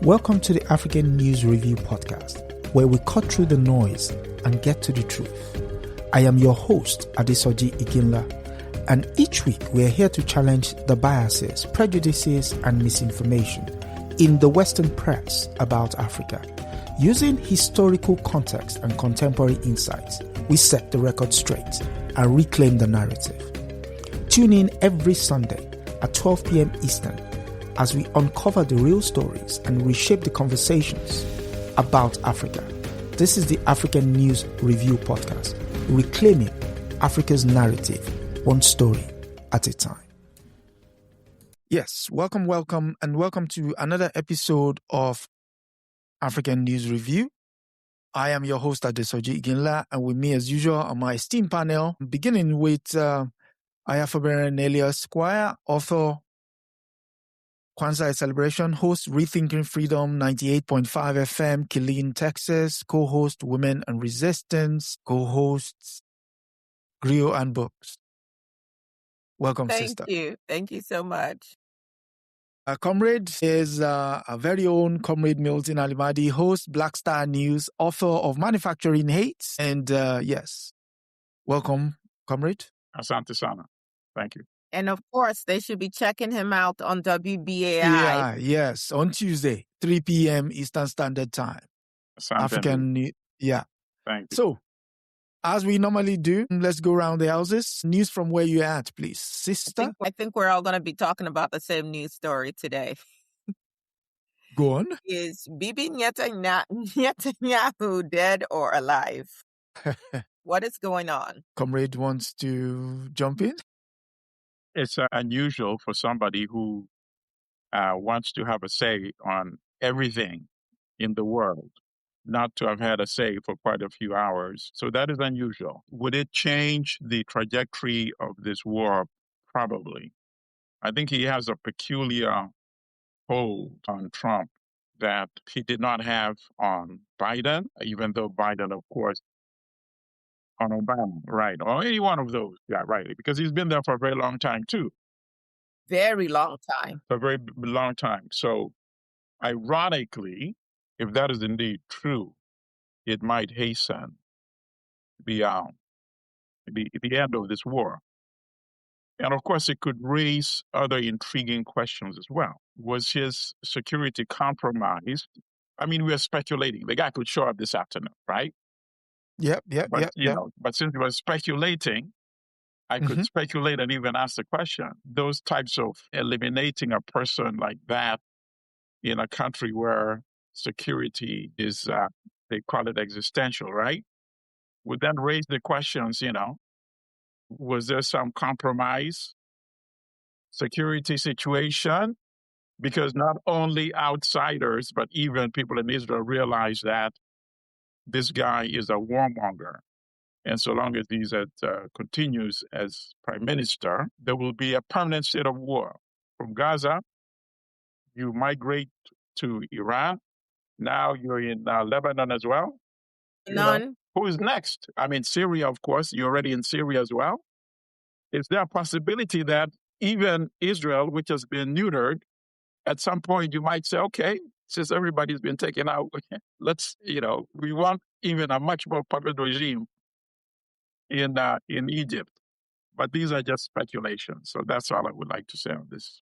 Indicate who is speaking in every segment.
Speaker 1: Welcome to the African News Review podcast, where we cut through the noise and get to the truth. I am your host, Adesoji Iginla, and each week we are here to challenge the biases, prejudices, and misinformation in the Western press about Africa. Using historical context and contemporary insights, we set the record straight and reclaim the narrative. Tune in every Sunday at 12 p.m. Eastern as we uncover the real stories and reshape the conversations about Africa. This is the African News Review podcast, reclaiming Africa's narrative, one story at a time. Yes, welcome to another episode of African News Review. I am your host, Adesoji Iginla, and with me as usual on my esteemed panel, beginning with Fubara Eneli Esquire, author, Kwanzaa Celebration, host Rethinking Freedom 98.5 FM, Killeen, Texas, co-host Women and Resistance, co-hosts Griot and Books. Welcome, sister.
Speaker 2: Thank you so much.
Speaker 1: Our comrade is our very own comrade Milton Allimadi, host Black Star News, author of Manufacturing Hate. And yes, welcome, comrade.
Speaker 3: Asante sana. Thank you.
Speaker 2: And of course, they should be checking him out on WBAI.
Speaker 1: Yeah, yes, on Tuesday, 3 p.m. Eastern Standard Time.
Speaker 3: Thank you.
Speaker 1: So, as we normally do, let's go around the houses. News from where you're at, please. Sister?
Speaker 2: I think we're all going to be talking about the same news story today.
Speaker 1: Go on.
Speaker 2: Is Bibi Netanyahu dead or alive? What is going on?
Speaker 1: Comrade wants to jump in?
Speaker 3: It's unusual for somebody who wants to have a say on everything in the world not to have had a say for quite a few hours. So that is unusual. Would it change the trajectory of this war? Probably. I think he has a peculiar hold on Trump that he did not have on Biden, even though Biden, of course, on Obama, right, or any one of those, yeah, right, because he's been there for a very long time, too.
Speaker 2: Very long time.
Speaker 3: A very long time. So, ironically, if that is indeed true, it might hasten the end of this war. And of course, it could raise other intriguing questions as well. Was his security compromised? I mean, we are speculating. The guy could show up this afternoon, right?
Speaker 1: Yep.
Speaker 3: But since we were speculating, I could speculate and even ask the question. Those types of eliminating a person like that in a country where security is, they call it existential, right? Would then raise the questions, was there some compromise security situation? Because not only outsiders, but even people in Israel realize that this guy is a warmonger. And so long as he continues as prime minister, there will be a permanent state of war. From Gaza, you migrate to Iran. Now you're in Lebanon as well.
Speaker 2: None.
Speaker 3: Who is next? I mean, Syria, of course. You're already in Syria as well. Is there a possibility that even Israel, which has been neutered, at some point you might say, okay, since everybody's been taken out, let's, we want even a much more puppet regime in Egypt. But these are just speculations. So that's all I would like to say on this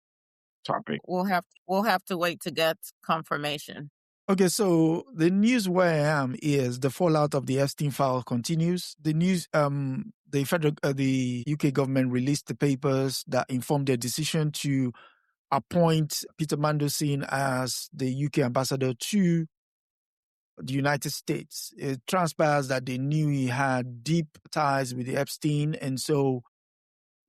Speaker 3: topic.
Speaker 2: We'll have to wait to get confirmation.
Speaker 1: Okay, so the news where I am is the fallout of the Epstein file continues. The news, the UK government released the papers that informed their decision to appoint Peter Mandelson as the UK ambassador to the United States. It transpires that they knew he had deep ties with the Epstein, and so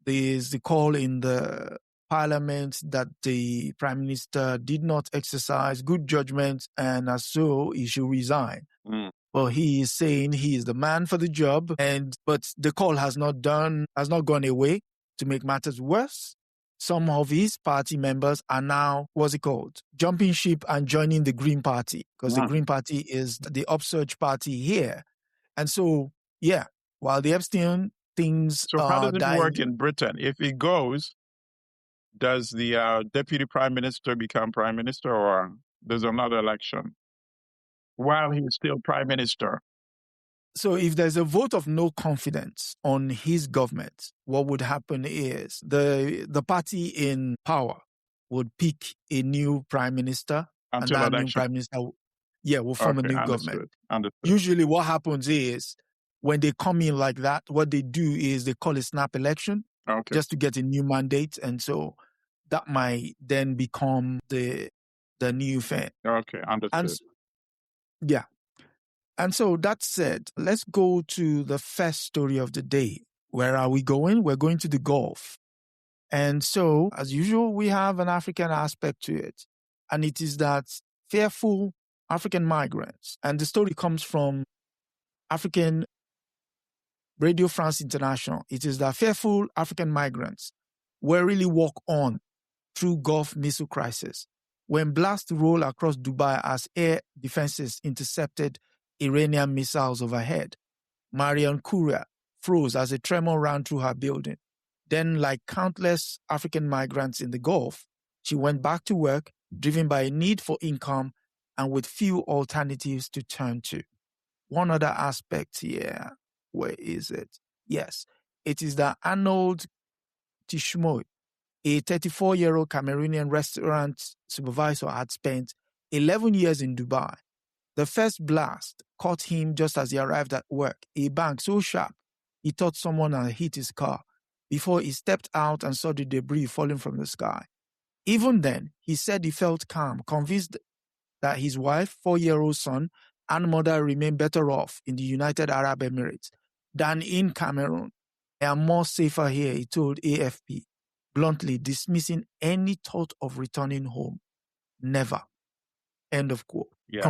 Speaker 1: there's the call in the Parliament that the Prime Minister did not exercise good judgment, and as so he should resign. Well, he is saying he is the man for the job, but the call has not gone away. To make matters worse, some of his party members are now, jumping ship and joining the Green Party, because the Green Party is the upsurge party here. And so, while the Epstein things
Speaker 3: So how does it
Speaker 1: dying,
Speaker 3: work in Britain? If he goes, does the deputy prime minister become prime minister, or there's another election while he's still prime minister?
Speaker 1: So if there's a vote of no confidence on his government, what would happen is the party in power would pick a new prime minister,
Speaker 3: Until
Speaker 1: and that
Speaker 3: election.
Speaker 1: new prime minister, will form a new government.
Speaker 3: Understood.
Speaker 1: Usually what happens is when they come in like that, what they do is they call a snap election just to get a new mandate. And so that might then become the new thing.
Speaker 3: Okay, understood.
Speaker 1: And so that said, let's go to the first story of the day. Where are we going? We're going to the Gulf. And so, as usual, we have an African aspect to it. And it is that fearful African migrants. And the story comes from African Radio France International. It is that fearful African migrants warily walk on through Gulf missile crisis when blasts roll across Dubai as air defenses intercepted Iranian missiles overhead. Marion Kuria froze as a tremor ran through her building. Then, like countless African migrants in the Gulf, she went back to work, driven by a need for income and with few alternatives to turn to. One other aspect here, where is it? Yes, it is that Arnold Tishmoy, a 34-year-old Cameroonian restaurant supervisor, had spent 11 years in Dubai. The first blast caught him just as he arrived at work, a bang so sharp he thought someone had hit his car before he stepped out and saw the debris falling from the sky. Even then, he said he felt calm, convinced that his wife, 4-year-old son, and mother remained better off in the United Arab Emirates than in Cameroon. They are more safer here, he told AFP, bluntly dismissing any thought of returning home. Never. End of quote.
Speaker 3: Yeah,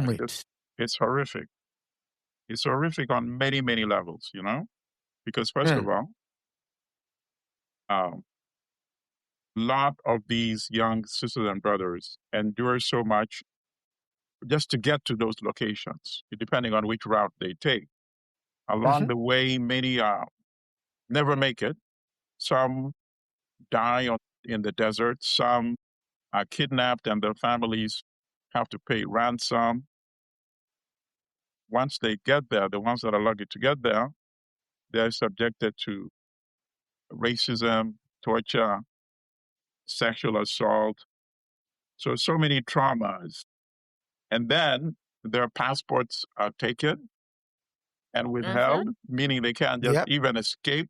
Speaker 3: it's horrific. It's horrific on many, many levels, because first of all, a lot of these young sisters and brothers endure so much just to get to those locations, depending on which route they take. Along the way, many never make it. Some die in the desert. Some are kidnapped and their families have to pay ransom. Once they get there, the ones that are lucky to get there, they're subjected to racism, torture, sexual assault. So many traumas. And then their passports are taken and withheld, meaning they can't just even escape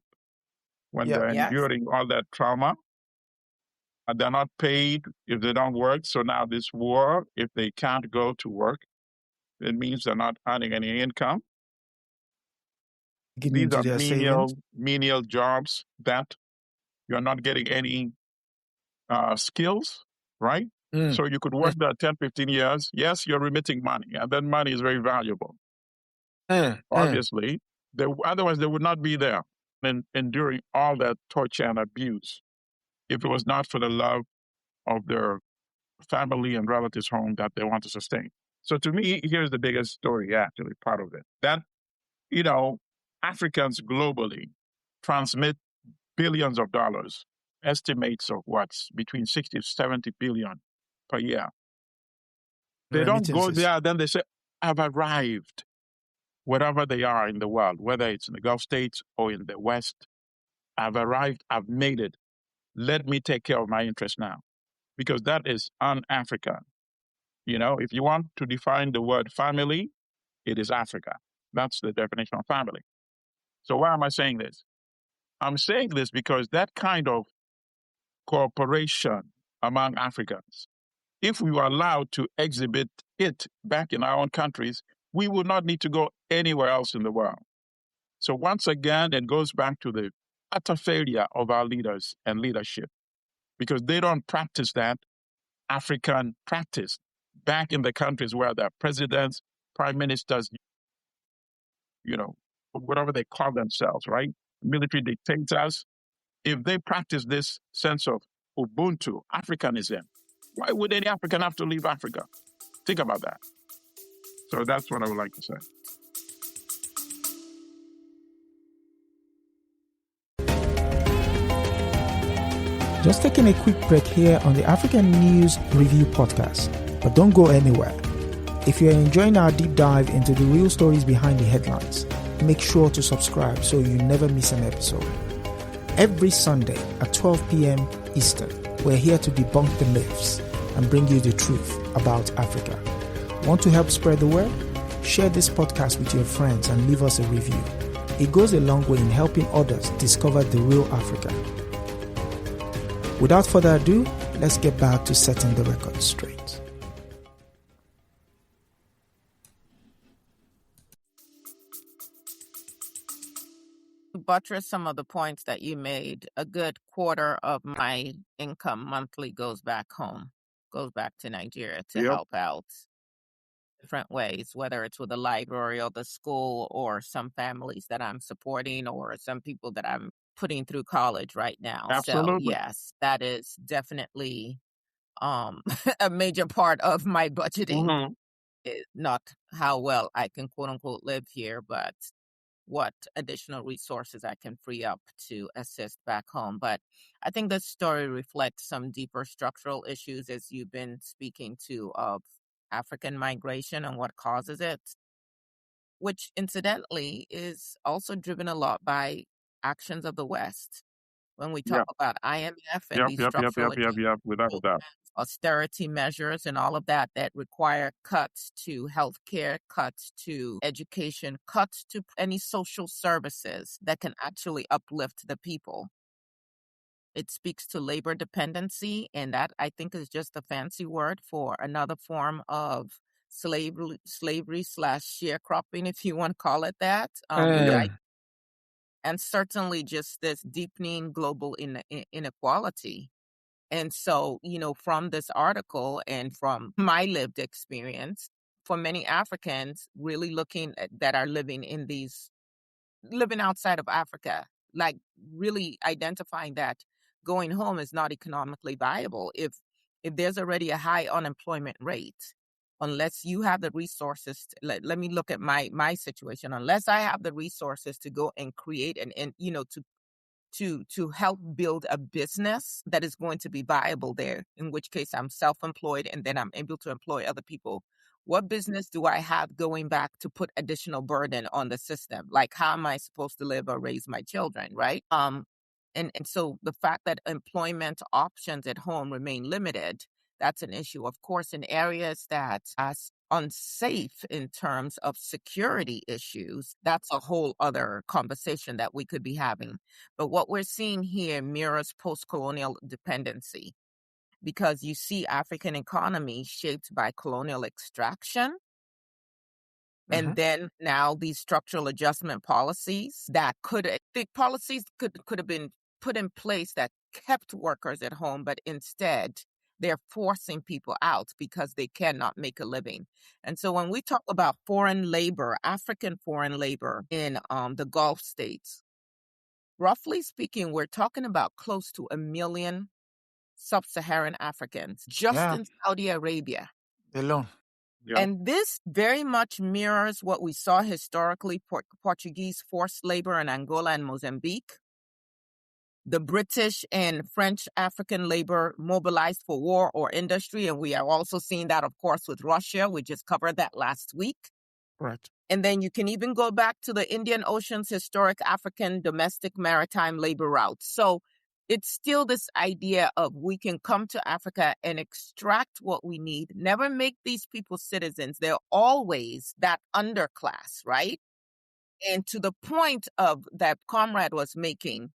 Speaker 3: when they're enduring all that trauma. And they're not paid if they don't work. So now this war, if they can't go to work, it means they're not earning any income. These are menial jobs that you're not getting any skills, right? So you could work there 10, 15 years. Yes, you're remitting money, and then money is very valuable. Obviously, otherwise they would not be there and enduring all that torture and abuse if it was not for the love of their family and relatives home that they want to sustain. So to me, here's the biggest story, actually, part of it. That, Africans globally transmit billions of dollars, estimates of what's between 60 to 70 billion per year. They don't go there, then they say, I've arrived, wherever they are in the world, whether it's in the Gulf states or in the West. I've arrived, I've made it. Let me take care of my interests now. Because that is un-African. If you want to define the word family, it is Africa. That's the definition of family. So why am I saying this? I'm saying this because that kind of cooperation among Africans, if we were allowed to exhibit it back in our own countries, we would not need to go anywhere else in the world. So once again, it goes back to the utter failure of our leaders and leadership, because they don't practice that African practice back in the countries where the presidents, prime ministers, whatever they call themselves, right? Military dictators. If they practice this sense of Ubuntu, Africanism, why would any African have to leave Africa? Think about that. So that's what I would like to say.
Speaker 1: Just taking a quick break here on the African News Review podcast, but don't go anywhere. If you're enjoying our deep dive into the real stories behind the headlines, make sure to subscribe so you never miss an episode. Every Sunday at 12 p.m. Eastern, we're here to debunk the myths and bring you the truth about Africa. Want to help spread the word? Share this podcast with your friends and leave us a review. It goes a long way in helping others discover the real Africa. Without further ado, let's get back to setting the record straight.
Speaker 2: To buttress some of the points that you made, a good quarter of my income monthly goes back home, goes back to Nigeria to help out different ways, whether it's with the library or the school or some families that I'm supporting or some people that I'm putting through college right now.
Speaker 3: Absolutely.
Speaker 2: So yes, that is definitely a major part of my budgeting. Not how well I can quote unquote live here, but what additional resources I can free up to assist back home. But I think this story reflects some deeper structural issues, as you've been speaking to, of African migration and what causes it, which incidentally is also driven a lot by actions of the West. When we talk about IMF and these structural
Speaker 3: without a doubt.
Speaker 2: austerity measures and all of that require cuts to healthcare, cuts to education, cuts to any social services that can actually uplift the people. It speaks to labor dependency, and that I think is just a fancy word for another form of slavery / sharecropping, if you want to call it that. And certainly just this deepening global inequality. And so, from this article and from my lived experience, for many Africans really that are living outside of Africa, like really identifying that going home is not economically viable. If there's already a high unemployment rate, unless you have the resources, let me look at my situation, unless I have the resources to go and create to help build a business that is going to be viable there, in which case I'm self-employed and then I'm able to employ other people. What business do I have going back to put additional burden on the system? Like, how am I supposed to live or raise my children, right? And so the fact that employment options at home remain limited, that's an issue. Of course, in areas that are unsafe in terms of security issues, that's a whole other conversation that we could be having. But what we're seeing here mirrors post-colonial dependency, because you see African economy shaped by colonial extraction. And then now these structural adjustment policies could have been put in place that kept workers at home, but instead they're forcing people out because they cannot make a living. And so when we talk about foreign labor, African foreign labor in the Gulf states, roughly speaking, we're talking about close to 1 million sub-Saharan Africans just in Saudi Arabia
Speaker 1: alone.
Speaker 2: And this very much mirrors what we saw historically, Portuguese forced labor in Angola and Mozambique. The British and French African labor mobilized for war or industry. And we are also seeing that, of course, with Russia. We just covered that last week.
Speaker 1: Right.
Speaker 2: And then you can even go back to the Indian Ocean's historic African domestic maritime labor route. So it's still this idea of we can come to Africa and extract what we need, never make these people citizens. They're always that underclass, right? And to the point of that comrade was making,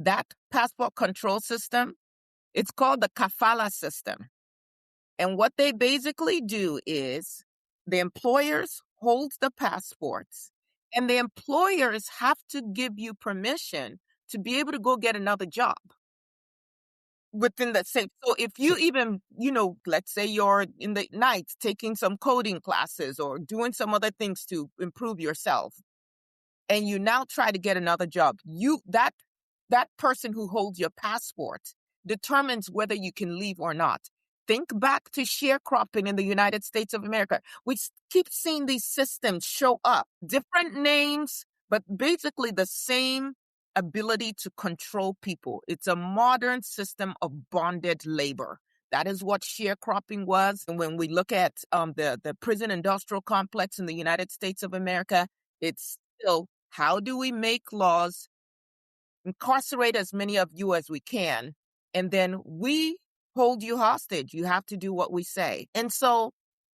Speaker 2: that passport control system, it's called the kafala system. And what they basically do is the employers hold the passports, and the employers have to give you permission to be able to go get another job within the same. So if you even, let's say you're in the night taking some coding classes or doing some other things to improve yourself, and you now try to get another job, that person who holds your passport determines whether you can leave or not. Think back to sharecropping in the United States of America. We keep seeing these systems show up, different names, but basically the same ability to control people. It's a modern system of bonded labor. That is what sharecropping was. And when we look at the prison industrial complex in the United States of America, it's still, how do we make laws, incarcerate as many of you as we can, and then we hold you hostage. You have to do what we say. And so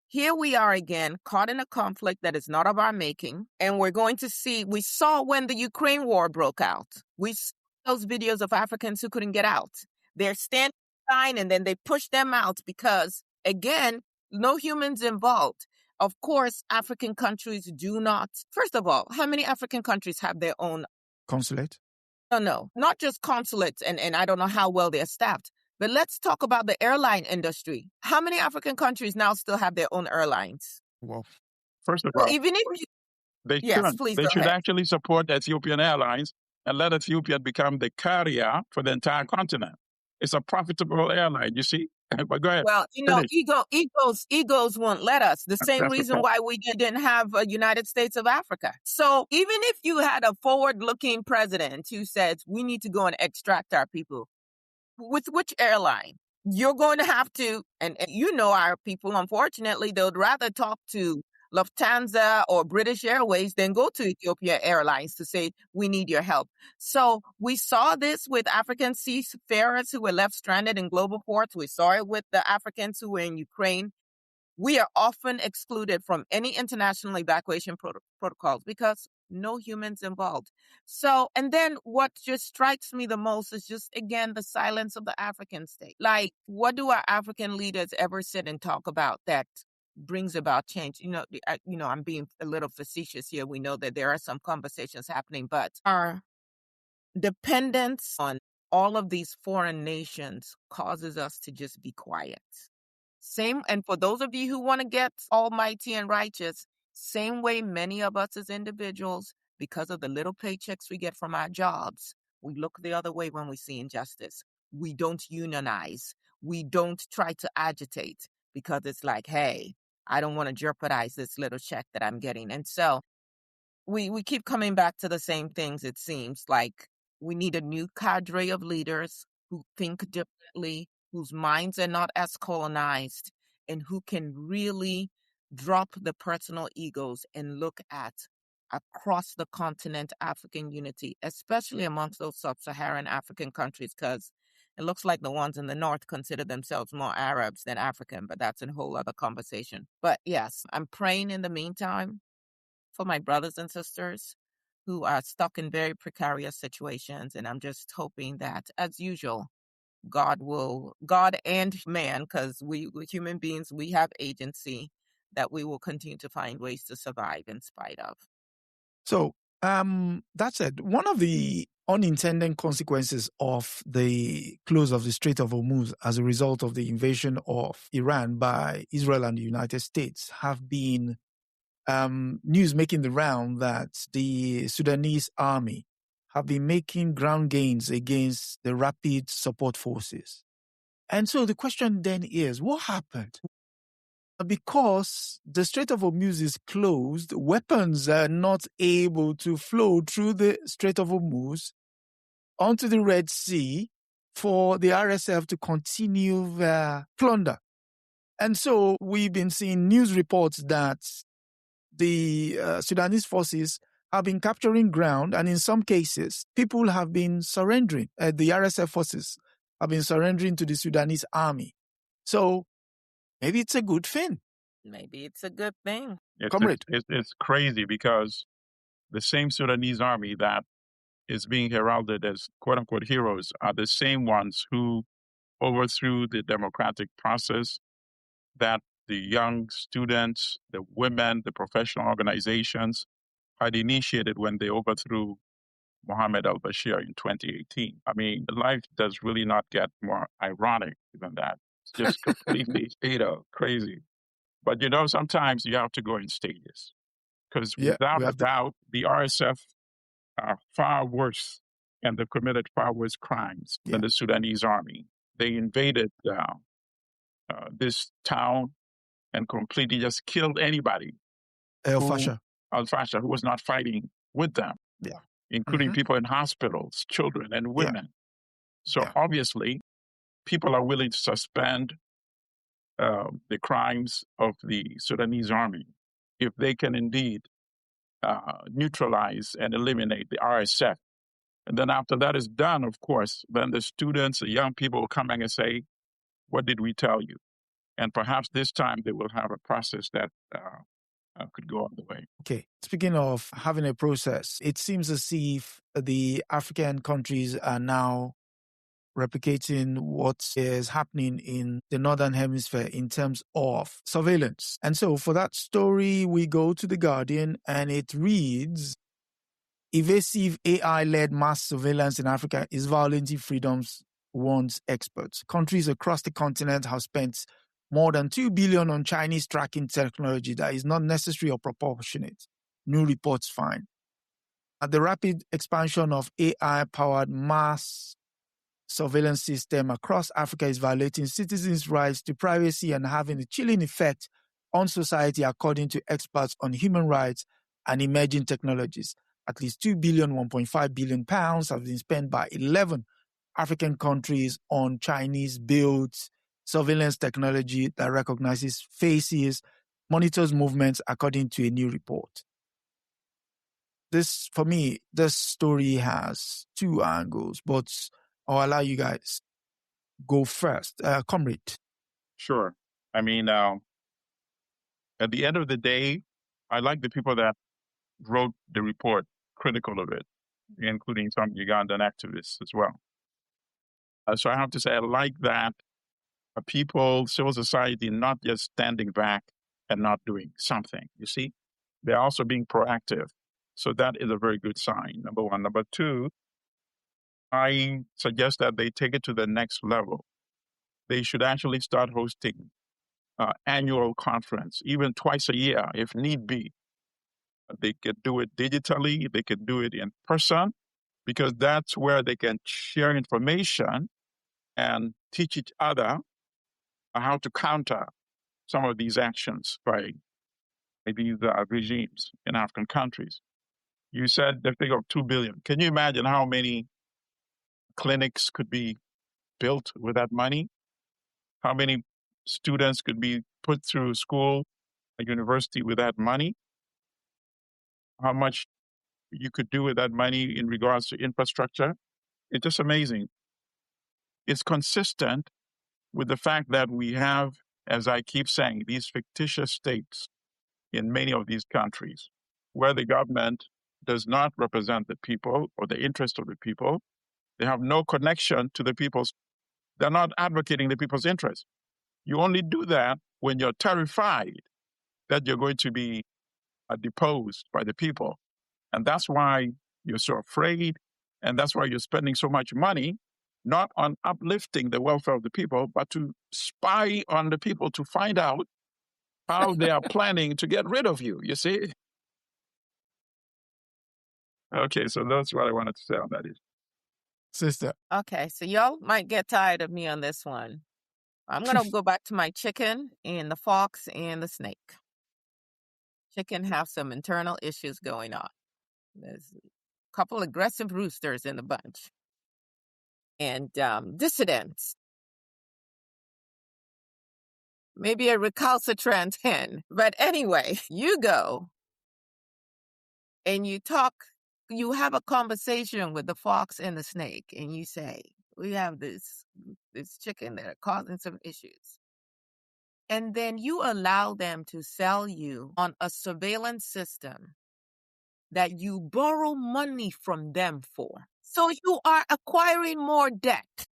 Speaker 2: here we are again, caught in a conflict that is not of our making. And we're going to see, we saw when the Ukraine war broke out, we saw those videos of Africans who couldn't get out. They're standing fine, and then they push them out because, again, no humans involved. Of course, African countries do not. First of all, how many African countries have their own
Speaker 1: consulate?
Speaker 2: No, not just consulates, and I don't know how well they're staffed. But let's talk about the airline industry. How many African countries now still have their own airlines?
Speaker 1: Well,
Speaker 3: first of all,
Speaker 2: even if you,
Speaker 3: they
Speaker 2: yes,
Speaker 3: should.
Speaker 2: please
Speaker 3: They
Speaker 2: go
Speaker 3: should
Speaker 2: ahead.
Speaker 3: actually support Ethiopian Airlines and let Ethiopia become the carrier for the entire continent. It's a profitable airline, you see. But go ahead.
Speaker 2: Well,
Speaker 3: Finish.
Speaker 2: egos won't let us. The same
Speaker 3: That's the
Speaker 2: reason
Speaker 3: problem.
Speaker 2: why we didn't have a United States of Africa. So even if you had a forward-looking president who says we need to go and extract our people, with which airline? You're going to have to, and you know our people, unfortunately, they would rather talk to Lufthansa or British Airways than go to Ethiopia Airlines to say, we need your help. So we saw this with African seafarers who were left stranded in global ports. We saw it with the Africans who were in Ukraine. We are often excluded from any international evacuation protocols because no humans involved. So, and then what just strikes me the most is just, again, the silence of the African state. Like, what do our African leaders ever sit and talk about that brings about change? I'm being a little facetious here. We know that there are some conversations happening, but our dependence on all of these foreign nations causes us to just be quiet. And for those of you who want to get almighty and righteous, same way many of us as individuals, because of the little paychecks we get from our jobs, we look the other way when we see injustice. We don't unionize. We don't try to agitate because it's like, hey, I don't want to jeopardize this little check that I'm getting. And so we keep coming back to the same things, it seems. Like we need a new cadre of leaders who think differently, whose minds are not as colonized, and who can really drop the personal egos and look at across the continent African unity, especially amongst those sub-Saharan African countries, because it looks like the ones in the north consider themselves more Arabs than African, but that's a whole other conversation. But yes, I'm praying in the meantime for my brothers and sisters who are stuck in very precarious situations. And I'm just hoping that, as usual, God and man, because we human beings, we have agency, that we will continue to find ways to survive in spite of.
Speaker 1: So that said, one of the unintended consequences of the close of the Strait of Hormuz as a result of the invasion of Iran by Israel and the United States have been news making the round that the Sudanese army have been making ground gains against the rapid support forces. And so the question then is, what happened? Because the Strait of Hormuz is closed, weapons are not able to flow through the Strait of Hormuz onto the Red Sea for the RSF to continue their plunder. And so we've been seeing news reports that the Sudanese forces have been capturing ground, and in some cases, people have been surrendering. The RSF forces have been surrendering to the Sudanese army. So maybe it's a good thing.
Speaker 2: Maybe it's a good thing.
Speaker 1: Comrade.
Speaker 3: It's crazy because the same Sudanese army that is being heralded as quote-unquote heroes are the same ones who overthrew the democratic process that the young students, the women, the professional organizations had initiated when they overthrew Mohammed al-Bashir in 2018. I mean, life does really not get more ironic than that. It's just completely, crazy. But, sometimes you have to go in stages because without a doubt, the RSF are far worse and they've committed far worse crimes than the Sudanese army. They invaded this town and completely just killed anybody.
Speaker 1: Al-Fasher,
Speaker 3: who was not fighting with them.
Speaker 1: Yeah.
Speaker 3: including people in hospitals, children and women. So obviously, people are willing to suspend the crimes of the Sudanese army if they can indeed neutralize and eliminate the RSF. And then after that is done, of course, then the students, the young people will come back and say, what did we tell you? And perhaps this time they will have a process that could go on the way.
Speaker 1: Okay. Speaking of having a process, it seems as if the African countries are now replicating what is happening in the Northern Hemisphere in terms of surveillance. And so for that story, we go to The Guardian and it reads, evasive AI-led mass surveillance in Africa is violating freedoms, warns experts. Countries across the continent have spent more than $2 billion on Chinese tracking technology that is not necessary or proportionate. New reports find. The rapid expansion of AI-powered mass surveillance system across Africa is violating citizens' rights to privacy and having a chilling effect on society, according to experts on human rights and emerging technologies. At least 2 billion, 1.5 billion pounds have been spent by 11 African countries on Chinese-built surveillance technology that recognizes faces, monitors movements, according to a new report. This, for me, this story has two angles, but I'll allow you guys go first. Comrade.
Speaker 3: Sure. I mean, at the end of the day, I like the people that wrote the report critical of it, including some Ugandan activists as well. So I have to say, I like that people, civil society, not just standing back and not doing something. You see, they're also being proactive. So that is a very good sign, number one. Number two, I suggest that they take it to the next level. They should actually start hosting annual conference, even twice a year, if need be. They could do it digitally, they could do it in person, because that's where they can share information and teach each other how to counter some of these actions by these regimes in African countries. You said the figure of 2 billion. Can you imagine how many clinics could be built with that money? How many students could be put through school, a university with that money? How much you could do with that money in regards to infrastructure? It's just amazing. It's consistent with the fact that we have, as I keep saying, these fictitious states in many of these countries where the government does not represent the people or the interest of the people. They have no connection to the people's, they're not advocating the people's interests. You only do that when you're terrified that you're going to be deposed by the people. And that's why you're so afraid. And that's why you're spending so much money, not on uplifting the welfare of the people, but to spy on the people to find out how they are planning to get rid of you, you see? Okay, so that's what I wanted to say on that issue.
Speaker 1: Sister.
Speaker 2: Okay, so y'all might get tired of me on this one. I'm going to go back to my chicken and the fox and the snake. Chicken have some internal issues going on. There's a couple aggressive roosters in the bunch. And dissidents. Maybe a recalcitrant hen. But anyway, you go and you talk, you have a conversation with the fox and the snake, and you say, we have this chicken that are causing some issues. And then you allow them to sell you on a surveillance system that you borrow money from them for. So you are acquiring more debt,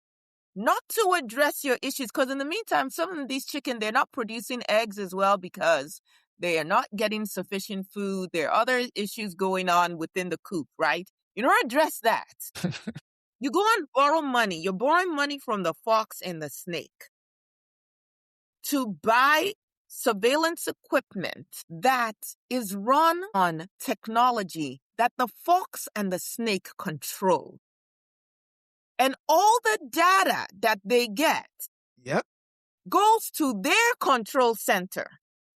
Speaker 2: not to address your issues. Because in the meantime, some of these chicken, they're not producing eggs as well because they are not getting sufficient food. There are other issues going on within the coop, right? You don't address that. You go and borrow money. You're borrowing money from the fox and the snake to buy surveillance equipment that is run on technology that the fox and the snake control. And all the data that they get goes to their control center.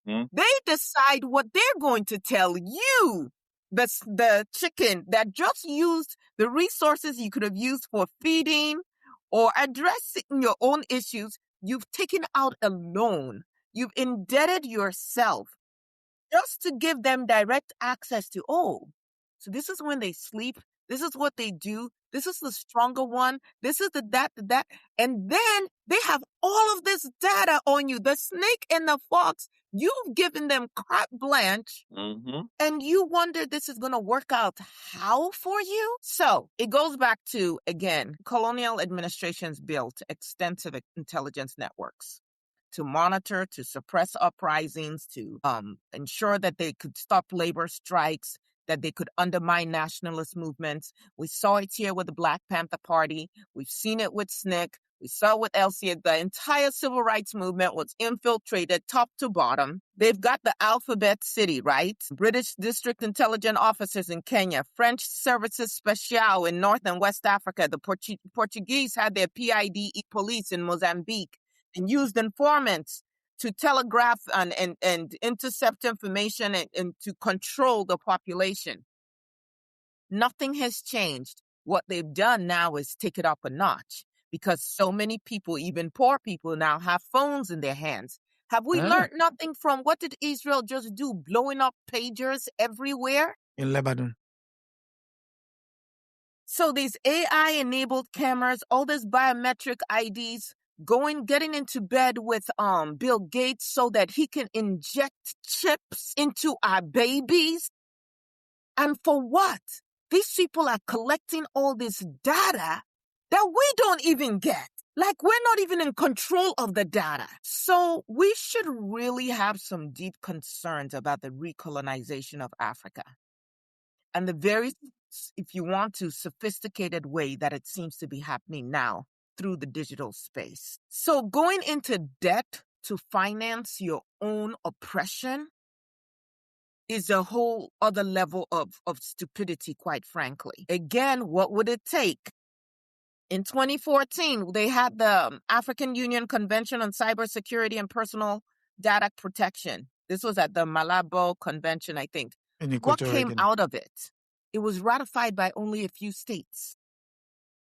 Speaker 2: They decide what they're going to tell you the chicken that just used the resources you could have used for feeding or addressing your own issues, you've taken out a loan. You've indebted yourself just to give them direct access to, so this is when they sleep. This is what they do. This is the stronger one. This is that. And then they have all of this data on you. The snake and the fox, you've given them carte blanche. And you wonder this is going to work out how for you? So it goes back to, again, colonial administrations built extensive intelligence networks to monitor, to suppress uprisings, to ensure that they could stop labor strikes, that they could undermine nationalist movements. We saw it here with the Black Panther Party. We've seen it with SNCC. We saw it with LCA. The entire civil rights movement was infiltrated top to bottom. They've got the Alphabet City, right? British District Intelligence Officers in Kenya, French Services Special in North and West Africa. The Portuguese had their PIDE police in Mozambique and used informants to telegraph and intercept information and to control the population. Nothing has changed. What they've done now is take it up a notch because so many people, even poor people, now have phones in their hands. Have we learned nothing from what did Israel just do? Blowing up pagers everywhere?
Speaker 1: In Lebanon.
Speaker 2: So these AI-enabled cameras, all these biometric IDs, getting into bed with Bill Gates so that he can inject chips into our babies. And for what? These people are collecting all this data that we don't even get. Like, we're not even in control of the data. So we should really have some deep concerns about the recolonization of Africa and the very, if you want to, sophisticated way that it seems to be happening now through the digital space. So going into debt to finance your own oppression is a whole other level of stupidity, quite frankly. Again, what would it take? In 2014, they had the African Union Convention on Cybersecurity and Personal Data Protection. This was at the Malabo Convention, I think. What came out of it? It was ratified by only a few states.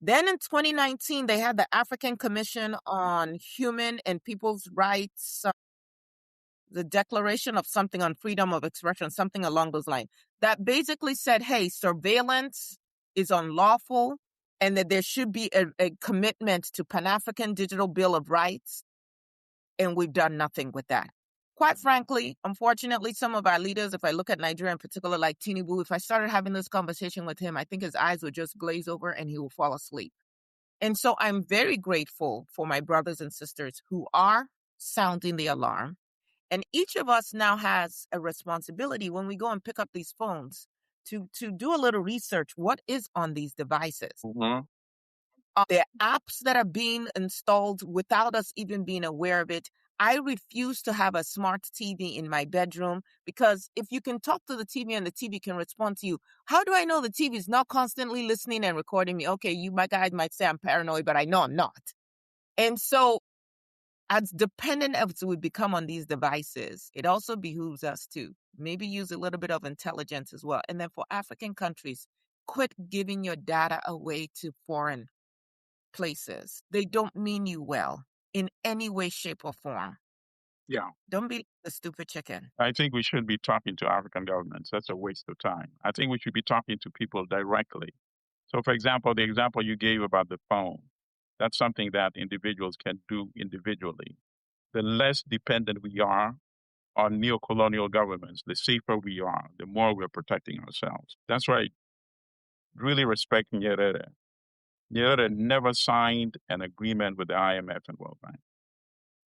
Speaker 2: Then in 2019, they had the African Commission on Human and People's Rights, the Declaration of something on freedom of expression, something along those lines, that basically said, hey, surveillance is unlawful and that there should be a commitment to Pan-African Digital Bill of Rights. And we've done nothing with that. Quite frankly, unfortunately, some of our leaders, if I look at Nigeria in particular, like Tinubu, if I started having this conversation with him, I think his eyes would just glaze over and he will fall asleep. And so I'm very grateful for my brothers and sisters who are sounding the alarm. And each of us now has a responsibility when we go and pick up these phones to do a little research. What is on these devices? There are apps that are being installed without us even being aware of it. I refuse to have a smart TV in my bedroom because if you can talk to the TV and the TV can respond to you, how do I know the TV is not constantly listening and recording me? Okay, you, my guy, might say I'm paranoid, but I know I'm not. And so as dependent as we become on these devices, it also behooves us to maybe use a little bit of intelligence as well. And then for African countries, quit giving your data away to foreign places. They don't mean you well in any way, shape, or form.
Speaker 3: Yeah.
Speaker 2: Don't be the stupid chicken.
Speaker 3: I think we should be talking to African governments. That's a waste of time. I think we should be talking to people directly. So, for example, the example you gave about the phone, that's something that individuals can do individually. The less dependent we are on neo-colonial governments, the safer we are, the more we're protecting ourselves. That's right. Really respect Nyerere. Nyerere never signed an agreement with the IMF and World Bank.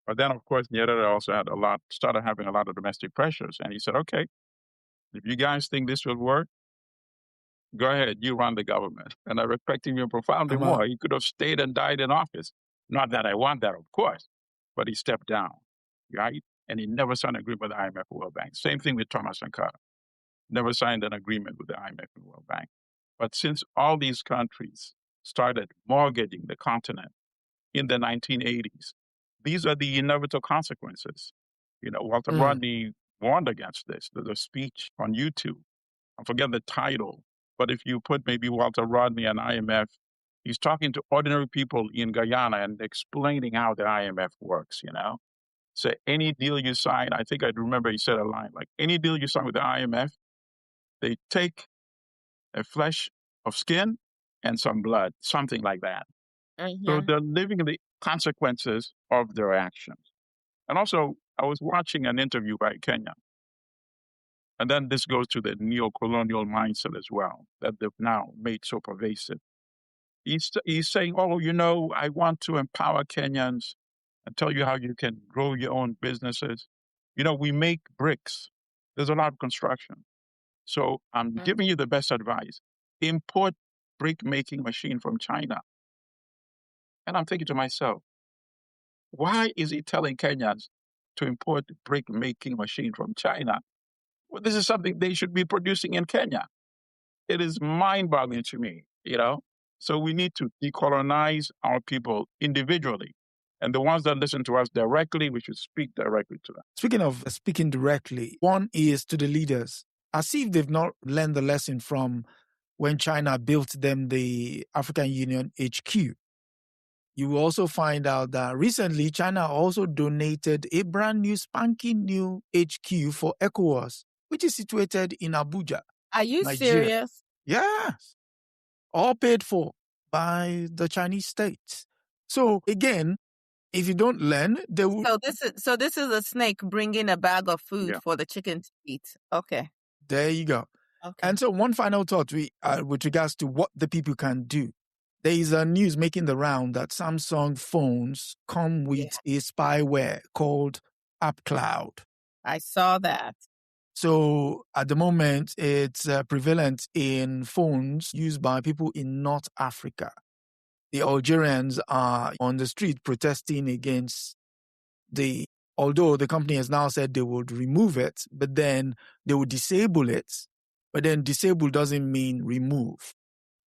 Speaker 3: But then, of course, Nyerere also started having a lot of domestic pressures. And he said, okay, if you guys think this will work, go ahead, you run the government. And I respect him profoundly more. He could have stayed and died in office. Not that I want that, of course, but he stepped down, right? And he never signed an agreement with the IMF or World Bank. Same thing with Thomas Sankara. Never signed an agreement with the IMF and World Bank. But since all these countries started mortgaging the continent in the 1980s, these are the inevitable consequences. You know, Walter Rodney warned against this. There's a speech on YouTube I forget the title, but if you put maybe Walter Rodney and IMF, he's talking to ordinary people in Guyana and explaining how the IMF works, So any deal you sign, I think I remember he said a line like, any deal you sign with the IMF, they take a flesh of skin and some blood, something like that. So they're living in the consequences of their actions. And also, I was watching an interview by Kenyan. And then this goes to the neo-colonial mindset as well, that they've now made so pervasive. He's saying, I want to empower Kenyans and tell you how you can grow your own businesses. We make bricks. There's a lot of construction. So I'm giving you the best advice. Import brick making machine from China. And I'm thinking to myself, why is he telling Kenyans to import brick making machine from China? Well, this is something they should be producing in Kenya. It is mind-boggling to me, So we need to decolonize our people individually. And the ones that listen to us directly, we should speak directly to them.
Speaker 1: Speaking of speaking directly, one is to the leaders, as if they've not learned the lesson from when China built them the African Union HQ. You will also find out that recently China also donated a brand new spanking new HQ for ECOWAS, which is situated in Abuja.
Speaker 2: Are you
Speaker 1: Nigeria.
Speaker 2: serious?
Speaker 1: Yes. All paid for by the Chinese state. So again, if you don't learn, they will.
Speaker 2: So this is a snake bringing a bag of food for the chicken to eat. Okay.
Speaker 1: There you go.
Speaker 2: Okay.
Speaker 1: And so one final thought with regards to what the people can do. There is a news making the round that Samsung phones come with a spyware called AppCloud.
Speaker 2: I saw that.
Speaker 1: So at the moment, it's prevalent in phones used by people in North Africa. The Algerians are on the street protesting against although the company has now said they would remove it, but then they would disable it. But then disable doesn't mean remove,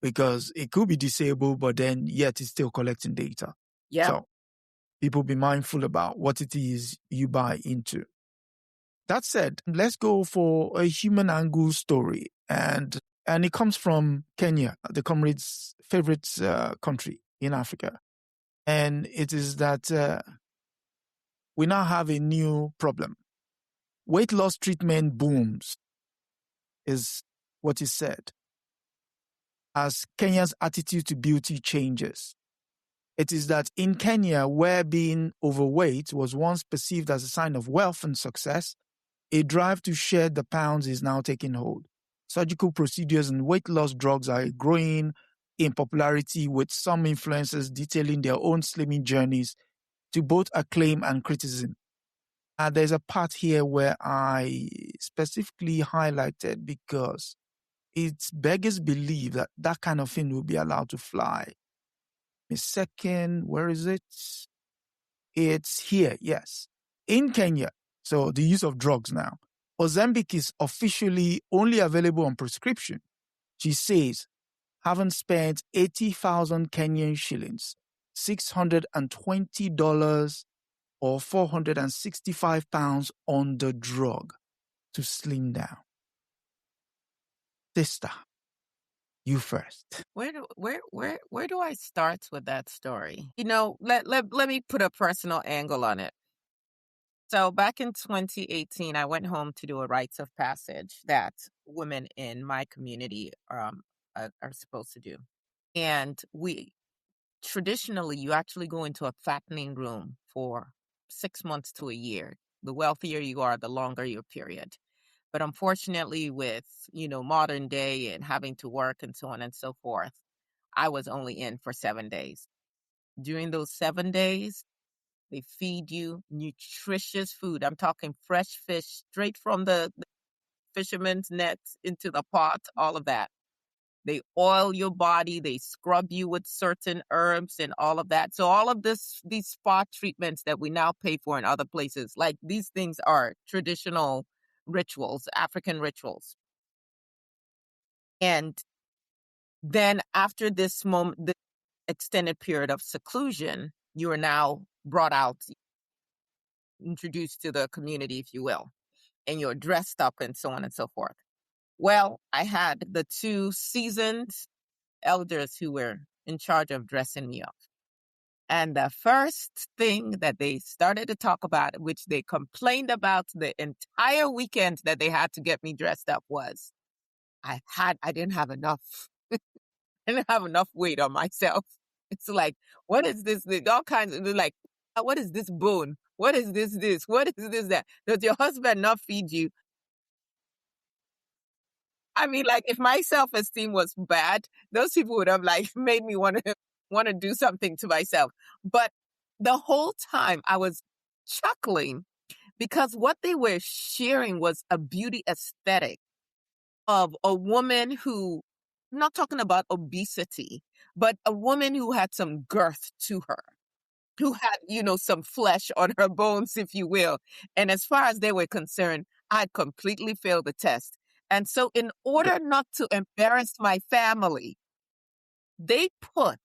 Speaker 1: because it could be disabled, but then yet it's still collecting data.
Speaker 2: Yeah.
Speaker 1: So people be mindful about what it is you buy into. That said, let's go for a human angle story. And it comes from Kenya, the comrade's favorite country in Africa. And it is that we now have a new problem. Weight loss treatment booms is what is said, as Kenya's attitude to beauty changes. It is that in Kenya, where being overweight was once perceived as a sign of wealth and success, a drive to shed the pounds is now taking hold. Surgical procedures and weight loss drugs are growing in popularity, with some influencers detailing their own slimming journeys to both acclaim and criticism. There's a part here where I specifically highlighted because it's beggars believe that that kind of thing will be allowed to fly. A second, where is it? It's here, yes. In Kenya, so the use of drugs now. Ozempic is officially only available on prescription. She says, having spent 80,000 Kenyan shillings, $620 or 465 pounds on the drug to slim down. Sister, you first.
Speaker 2: Where do I start with that story? Let me put a personal angle on it. So back in 2018, I went home to do a rites of passage that women in my community are supposed to do. And traditionally, you actually go into a fattening room for 6 months to a year. The wealthier you are, the longer your period. But unfortunately, with, modern day and having to work and so on and so forth, I was only in for 7 days. During those 7 days, they feed you nutritious food. I'm talking fresh fish straight from the fisherman's nets into the pot, all of that. They oil your body. They scrub you with certain herbs and all of that. So all of these spa treatments that we now pay for in other places, like these things are traditional rituals, African rituals. And then after this moment, the extended period of seclusion, you are now brought out, introduced to the community, if you will, and you're dressed up and so on and so forth. Well, I had the two seasoned elders who were in charge of dressing me up. And the first thing that they started to talk about, which they complained about the entire weekend that they had to get me dressed up, was I didn't have enough. I didn't have enough weight on myself. It's like, what is this? All kinds of, like, what is this bone? What is this? What is this, that? Does your husband not feed you? I mean, like, if my self-esteem was bad, those people would have, like, made me want to do something to myself. But the whole time I was chuckling because what they were sharing was a beauty aesthetic of a woman who, I'm not talking about obesity, but a woman who had some girth to her, who had, some flesh on her bones, if you will. And as far as they were concerned, I had completely failed the test. And so in order not to embarrass my family, they put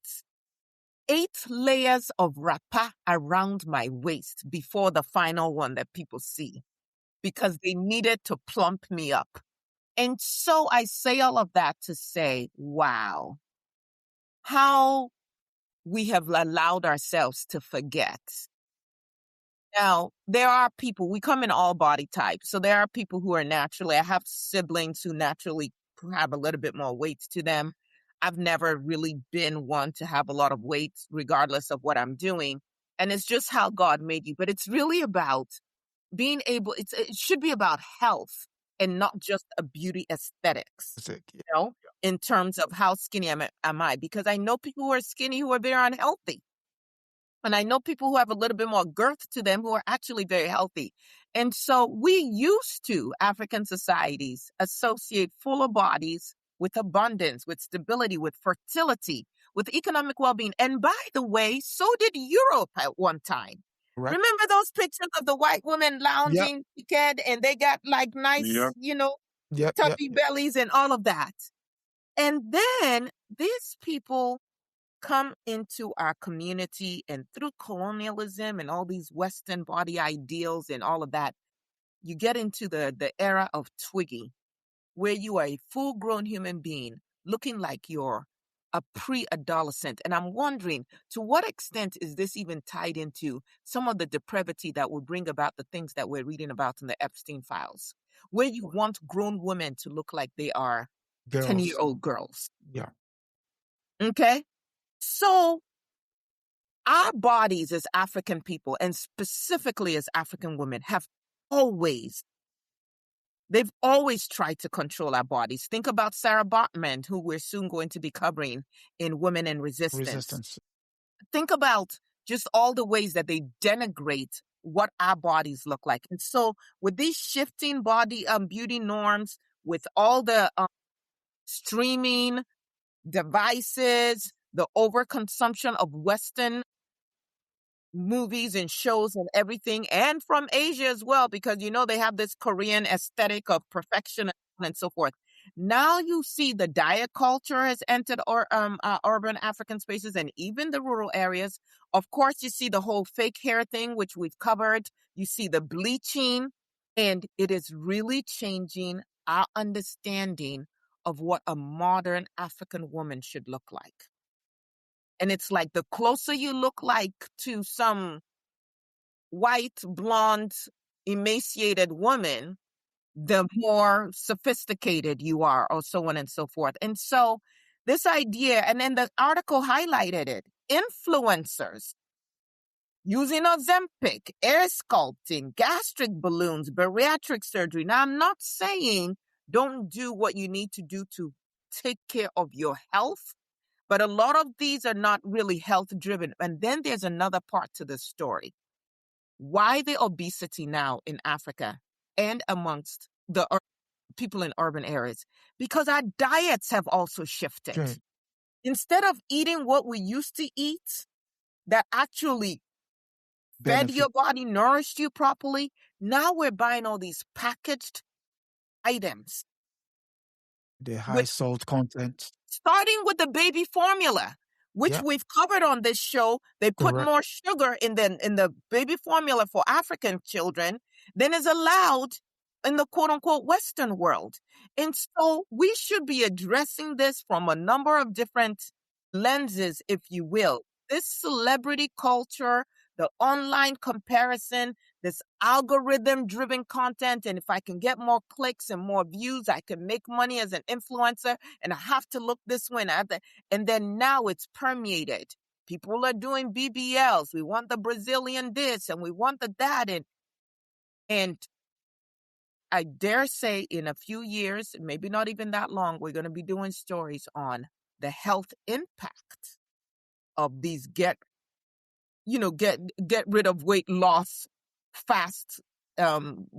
Speaker 2: 8 layers of wrapper around my waist before the final one that people see, because they needed to plump me up. And so I say all of that to say, wow, how we have allowed ourselves to forget. Now, there are people, we come in all body types. So there are people who are naturally, I have siblings who naturally have a little bit more weight to them. I've never really been one to have a lot of weight, regardless of what I'm doing. And it's just how God made you. But it's really about being able, it should be about health and not just a beauty aesthetics, in terms of how skinny am I. Because I know people who are skinny who are very unhealthy. And I know people who have a little bit more girth to them who are actually very healthy. And so we used to, African societies, associate fuller bodies with abundance, with stability, with fertility, with economic well-being. And by the way, so did Europe at one time. Right. Remember those pictures of the white women lounging, naked, and they got like nice, tubby bellies and all of that. And then these people come into our community, and through colonialism and all these Western body ideals and all of that, you get into the era of Twiggy, where you are a full-grown human being looking like you're a pre-adolescent. And I'm wondering, to what extent is this even tied into some of the depravity that will bring about the things that we're reading about in the Epstein files, where you want grown women to look like they are 10-year-old girls.
Speaker 1: Yeah.
Speaker 2: Okay? So our bodies as African people, and specifically as African women, they've always tried to control our bodies. Think about Sarah Botman, who we're soon going to be covering in Women in Resistance. Think about just all the ways that they denigrate what our bodies look like. And so with these shifting body beauty norms, with all the streaming devices, the overconsumption of Western movies and shows and everything, and from Asia as well, because they have this Korean aesthetic of perfection and so forth. Now you see the diet culture has entered urban African spaces and even the rural areas. Of course, you see the whole fake hair thing, which we've covered. You see the bleaching, and it is really changing our understanding of what a modern African woman should look like. And it's like the closer you look like to some white, blonde, emaciated woman, the more sophisticated you are, or so on and so forth. And so this idea, and then the article highlighted it, influencers using Ozempic, air sculpting, gastric balloons, bariatric surgery. Now, I'm not saying don't do what you need to do to take care of your health, but a lot of these are not really health driven. And then there's another part to the story. Why the obesity now in Africa and amongst the people in urban areas? Because our diets have also shifted. Okay. Instead of eating what we used to eat that actually fed your body, nourished you properly, now we're buying all these packaged items.
Speaker 1: The high salt content.
Speaker 2: Starting with the baby formula, which we've covered on this show. They put more sugar in the baby formula for African children than is allowed in the quote unquote Western world. And so we should be addressing this from a number of different lenses, if you will. This celebrity culture, the online comparison, this algorithm driven content. And if I can get more clicks and more views, I can make money as an influencer, and I have to look this way. And then now it's permeated. People are doing BBLs. We want the Brazilian this and we want the that. And I dare say in a few years, maybe not even that long, we're going to be doing stories on the health impact of these get rid of weight loss fast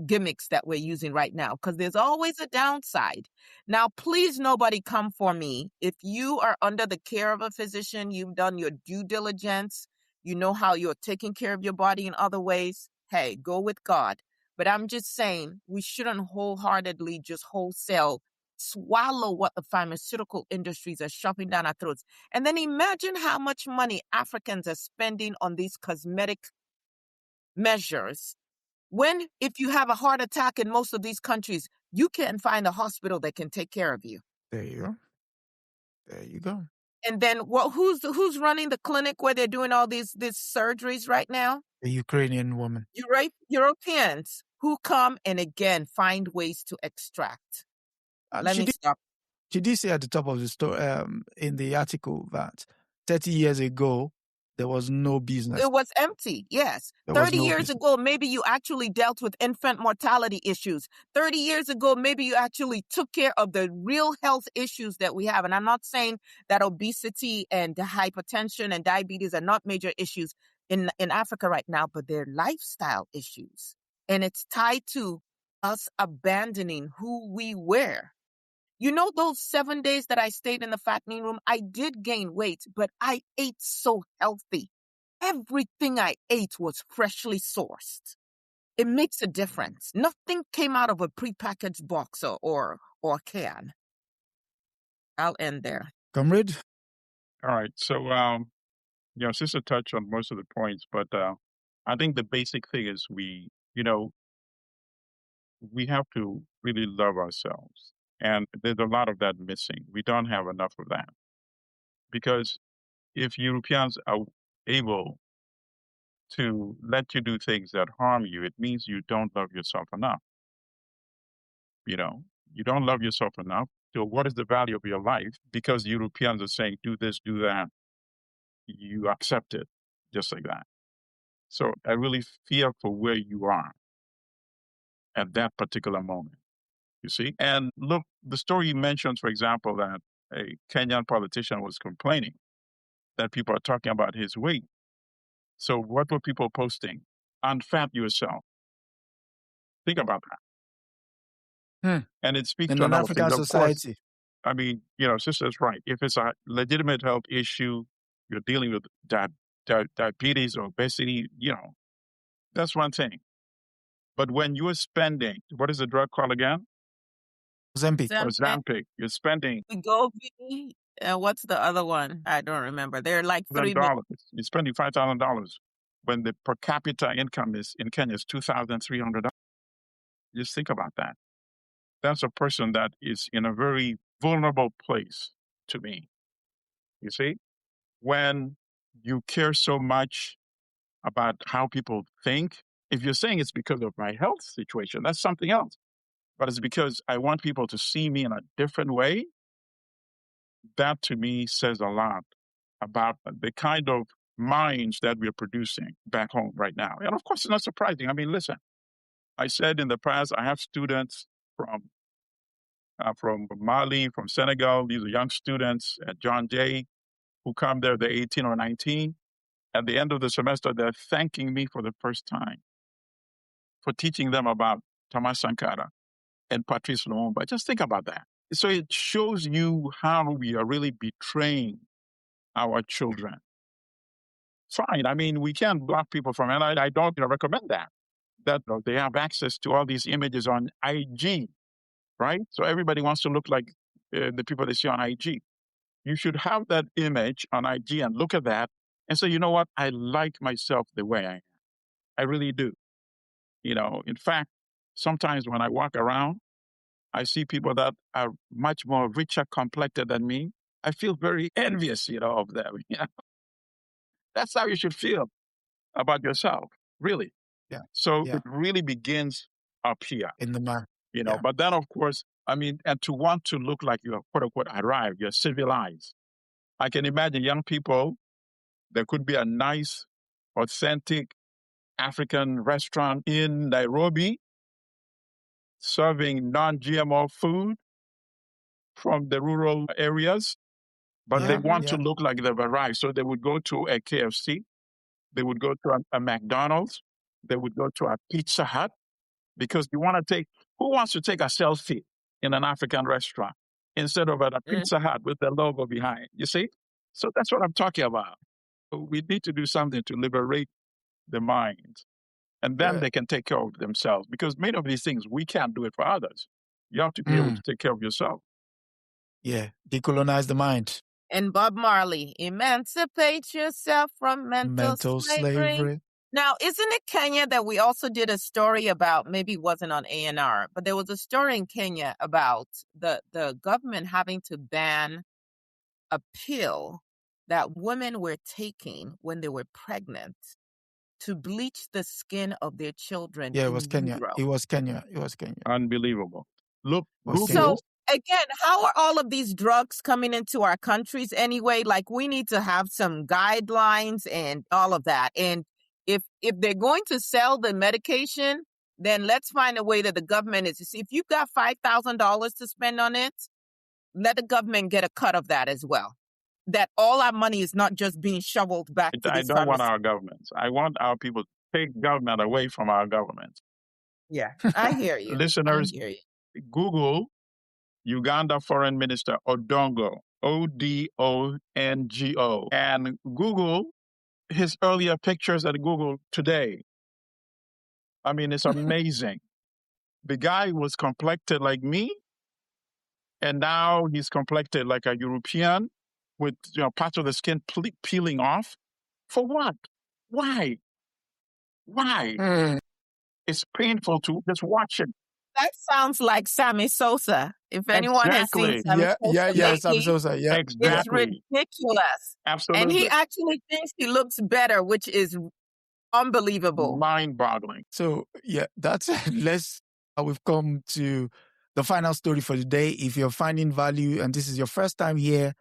Speaker 2: gimmicks that we're using right now, because there's always a downside. Now, please, nobody come for me. If you are under the care of a physician, you've done your due diligence, you know how you're taking care of your body in other ways, hey, go with God. But I'm just saying we shouldn't wholeheartedly just wholesale swallow what the pharmaceutical industries are shoving down our throats. And then imagine how much money Africans are spending on these cosmetic measures, when if you have a heart attack in most of these countries, you can't find a hospital that can take care of you.
Speaker 1: There you go. There you go.
Speaker 2: And then who's running the clinic where they're doing all these surgeries right now?
Speaker 1: The Ukrainian woman.
Speaker 2: You're right. Europeans who come and again find ways to extract. Let me stop.
Speaker 1: She did say at the top of the story, in the article, that 30 years ago, there was no business.
Speaker 2: It was empty, yes. 30 years ago, maybe you actually dealt with infant mortality issues. 30 years ago, maybe you actually took care of the real health issues that we have. And I'm not saying that obesity and hypertension and diabetes are not major issues in Africa right now, but they're lifestyle issues. And it's tied to us abandoning who we were. You know, those 7 days that I stayed in the fattening room, I did gain weight, but I ate so healthy. Everything I ate was freshly sourced. It makes a difference. Nothing came out of a prepackaged box or can. I'll end there.
Speaker 1: Comrade?
Speaker 3: All right. So, Sister touched on most of the points, but I think the basic thing is we have to really love ourselves. And there's a lot of that missing. We don't have enough of that. Because if Europeans are able to let you do things that harm you, it means you don't love yourself enough. You don't love yourself enough. So what is the value of your life? Because Europeans are saying, do this, do that. You accept it just like that. So I really fear for where you are at that particular moment. You see? And look, the story mentions, for example, that a Kenyan politician was complaining that people are talking about his weight. So what were people posting? Unfat yourself. Think about that. And it speaks
Speaker 1: in
Speaker 3: to
Speaker 1: an African society.
Speaker 3: I mean, sister's right. If it's a legitimate health issue, you're dealing with diabetes or obesity, that's one thing. But when you're spending, what is the drug called again? Ozempic. You're spending.
Speaker 2: Wegovy. What's the other one? I don't remember. They're like $3.
Speaker 3: You're spending $5,000 when the per capita income in Kenya is $2,300. Just think about that. That's a person that is in a very vulnerable place to me. You see, when you care so much about how people think, if you're saying it's because of my health situation, that's something else. But it's because I want people to see me in a different way. That to me says a lot about the kind of minds that we're producing back home right now. And of course, it's not surprising. I mean, listen, I said in the past, I have students from Mali, from Senegal. These are young students at John Jay who come there, they're 18 or 19. At the end of the semester, they're thanking me for the first time for teaching them about Thomas Sankara and Patrice Lumumba. Just think about that. So it shows you how we are really betraying our children. Fine. I mean, we can't block people from it. I don't recommend that they have access to all these images on IG, right? So everybody wants to look like the people they see on IG. You should have that image on IG and look at that and say, you know what? I like myself the way I am. I really do. In fact, Sometimes when I walk around, I see people that are much more richer complected than me. I feel very envious, of them. That's how you should feel about yourself, really.
Speaker 1: Yeah.
Speaker 3: So
Speaker 1: Yeah.
Speaker 3: it really begins up here,
Speaker 1: In the mind. Yeah.
Speaker 3: But then, of course, and to want to look like you're quote unquote arrived, you're civilized. I can imagine young people, there could be a nice, authentic African restaurant in Nairobi serving non-GMO food from the rural areas, but they want to look like they've arrived. So they would go to a KFC, they would go to a McDonald's, they would go to a Pizza Hut, because who wants to take a selfie in an African restaurant instead of at a Pizza Hut with the logo behind? You see? So that's what I'm talking about. We need to do something to liberate the mind, and then they can take care of themselves, because many of these things, we can't do it for others. You have to be able to take care of yourself.
Speaker 1: Yeah, decolonize the mind.
Speaker 2: And Bob Marley, emancipate yourself from mental slavery. Now, isn't it Kenya that we also did a story about, maybe it wasn't on A&R, but there was a story in Kenya about the government having to ban a pill that women were taking when they were pregnant to bleach the skin of their children.
Speaker 1: Yeah, it was Kenya. It was Kenya.
Speaker 3: Unbelievable. Look, Google.
Speaker 2: So again, how are all of these drugs coming into our countries anyway? Like, we need to have some guidelines and all of that. And if they're going to sell the medication, then let's find a way that the government is. If you've got $5,000 to spend on it, let the government get a cut of that as well. That all our money is not just being shoveled back to these
Speaker 3: I don't want our governments. I want our people to take government away from our government.
Speaker 2: Yeah, I hear you.
Speaker 3: Listeners,
Speaker 2: I hear you.
Speaker 3: Google Uganda Foreign Minister Odongo, Odongo, and Google his earlier pictures at Google today. I mean, it's amazing. The guy was complected like me, and now he's complected like a European with parts of the skin peeling off. For what? Why? It's painful to just watch it.
Speaker 2: That sounds like Sammy Sosa. If anyone has seen Sammy Sosa,
Speaker 1: Sammy Sosa, yeah,
Speaker 3: exactly.
Speaker 2: It's ridiculous.
Speaker 3: Absolutely.
Speaker 2: And he actually thinks he looks better, which is unbelievable.
Speaker 3: Mind-boggling.
Speaker 1: So, yeah, that's we've come to the final story for today. If you're finding value and this is your first time here,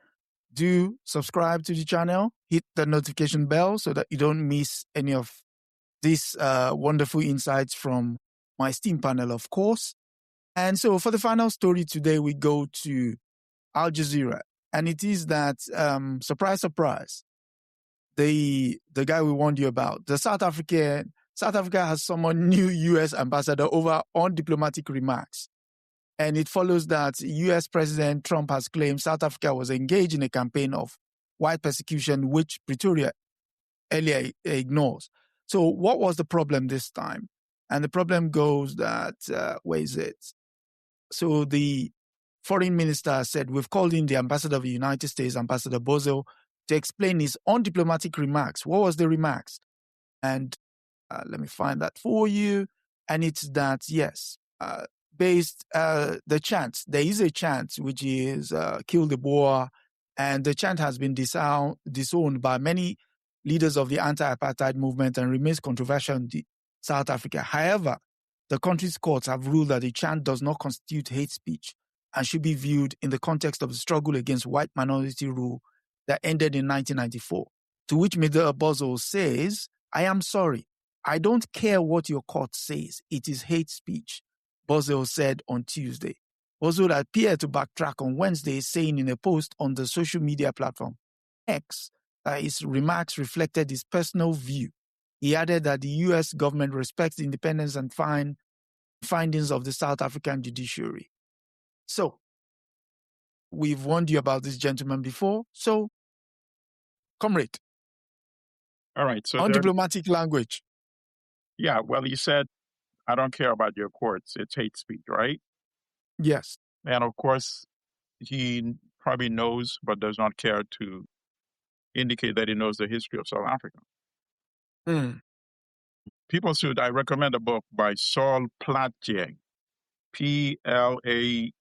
Speaker 1: do subscribe to the channel, hit the notification bell so that you don't miss any of these wonderful insights from my esteemed panel, of course. And so for the final story today, we go to Al Jazeera. And it is that, surprise, surprise, the guy we warned you about, South Africa has summoned new U.S. ambassador over undiplomatic remarks. And it follows that U.S. President Trump has claimed South Africa was engaged in a campaign of white persecution, which Pretoria earlier ignores. So what was the problem this time? And the problem goes that, where is it? So the foreign minister said, we've called in the ambassador of the United States, Ambassador Bozo, to explain his undiplomatic remarks. What was the remarks? And let me find that for you. And it's that, yes, the chant, there is a chant which is kill the Boer, and the chant has been disowned by many leaders of the anti-apartheid movement and remains controversial in South Africa. However, the country's courts have ruled that the chant does not constitute hate speech and should be viewed in the context of the struggle against white minority rule that ended in 1994. To which Mr. Bozo says, I am sorry. I don't care what your court says. It is hate speech, Bozo said on Tuesday. Bozo appeared to backtrack on Wednesday, saying in a post on the social media platform X that his remarks reflected his personal view. He added that the U.S. government respects the independence and findings of the South African judiciary. So, we've warned you about this gentleman before. So, comrade.
Speaker 3: All right. So
Speaker 1: undiplomatic language.
Speaker 3: Yeah. Well, he said, I don't care about your courts. It's hate speech, right?
Speaker 1: Yes.
Speaker 3: And of course, he probably knows, but does not care to indicate that he knows the history of South Africa. I recommend a book by Saul Platje, Plaatje.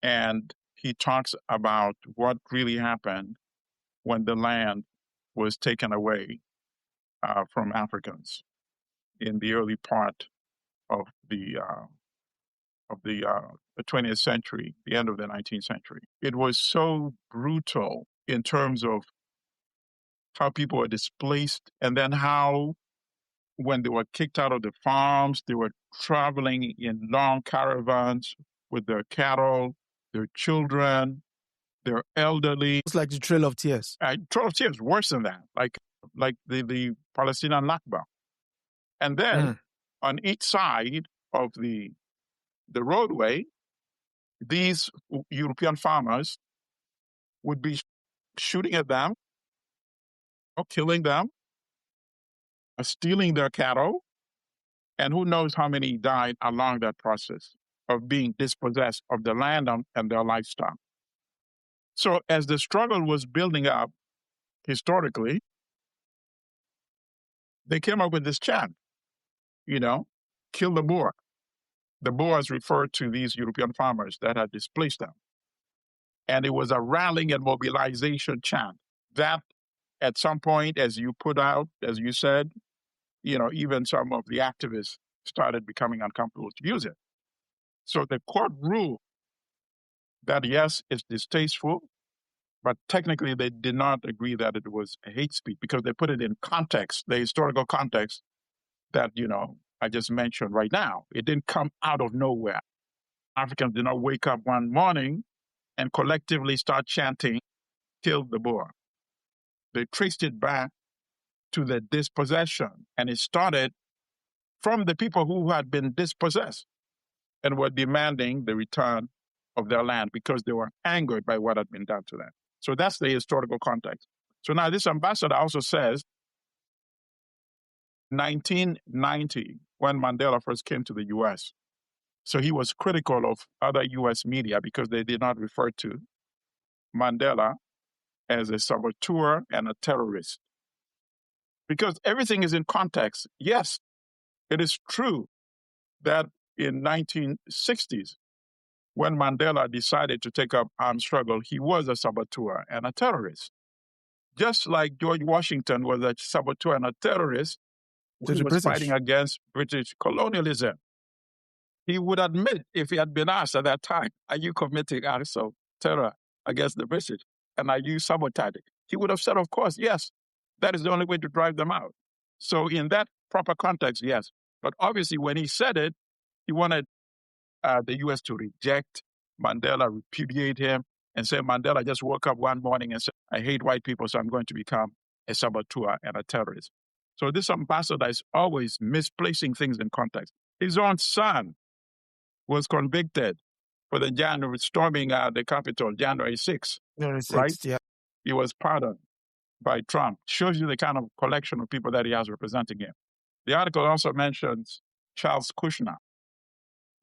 Speaker 3: And he talks about what really happened when the land was taken away from Africans in the early part of the 20th century, the end of the 19th century. It was so brutal in terms of how people were displaced, and then how, when they were kicked out of the farms, they were traveling in long caravans with their cattle, their children, their elderly.
Speaker 1: It's like the Trail of Tears.
Speaker 3: Trail of Tears, worse than that, like the Palestinian Nakba. And then on each side of the roadway, these European farmers would be shooting at them, or killing them, or stealing their cattle, and who knows how many died along that process of being dispossessed of the land and their livestock. So as the struggle was building up historically, they came up with this chant, kill the Boer. The Boers referred to these European farmers that had displaced them. And it was a rallying and mobilization chant that at some point, as you put out, as you said, even some of the activists started becoming uncomfortable to use it. So the court ruled that, yes, it's distasteful, but technically they did not agree that it was a hate speech because they put it in context, the historical context that, I just mentioned right now. It didn't come out of nowhere. Africans did not wake up one morning and collectively start chanting, kill the Boer. They traced it back to the dispossession, and it started from the people who had been dispossessed and were demanding the return of their land because they were angered by what had been done to them. So that's the historical context. So now this ambassador also says, 1990, when Mandela first came to the U.S., so he was critical of other U.S. media because they did not refer to Mandela as a saboteur and a terrorist. Because everything is in context. Yes, it is true that in 1960s, when Mandela decided to take up armed struggle, he was a saboteur and a terrorist. Just like George Washington was a saboteur and a terrorist when he was fighting against British colonialism. He would admit, if he had been asked at that time, are you committing acts of terror against the British? And are you sabotaging? He would have said, of course, yes. That is the only way to drive them out. So in that proper context, yes. But obviously, when he said it, he wanted the U.S. to reject Mandela, repudiate him, and say, Mandela just woke up one morning and said, I hate white people, so I'm going to become a saboteur and a terrorist. So this ambassador is always misplacing things in context. His own son was convicted for the storming the Capitol, January 6th.
Speaker 1: January 6th,
Speaker 3: right?
Speaker 1: Yeah.
Speaker 3: He was pardoned by Trump. Shows you the kind of collection of people that he has representing him. The article also mentions Charles Kushner,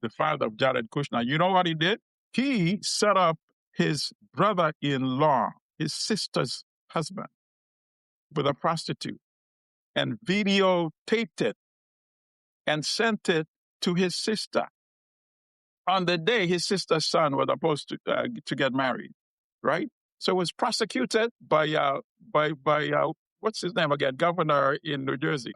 Speaker 3: the father of Jared Kushner. You know what he did? He set up his brother-in-law, his sister's husband, with a prostitute and videotaped it and sent it to his sister on the day his sister's son was supposed to get married, right? So it was prosecuted by what's his name again? Governor in New Jersey.